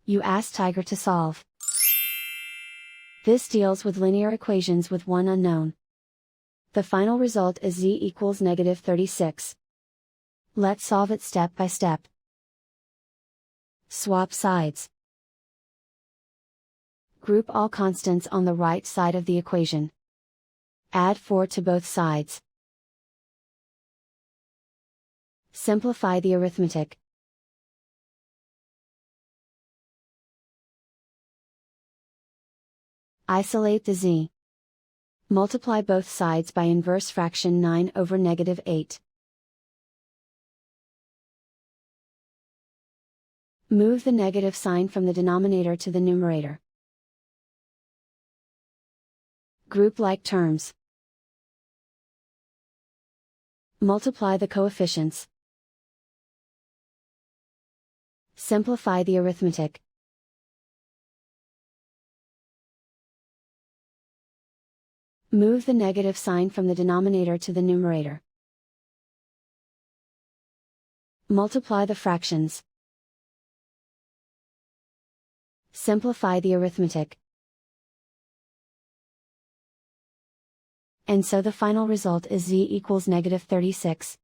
You ask Tiger to solve. This deals with linear equations with one unknown. The final result is z equals -36. Let's solve it step by step. Swap sides. Group all constants on the right side of the equation. Add 4 to both sides. Simplify the arithmetic. Isolate the z. Multiply both sides by inverse fraction 9/8. Move the negative sign from the denominator to the numerator. Group like terms. Multiply the coefficients. Simplify the arithmetic. Move the negative sign from the denominator to the numerator. Multiply the fractions. Simplify the arithmetic. And so the final result is z equals -36.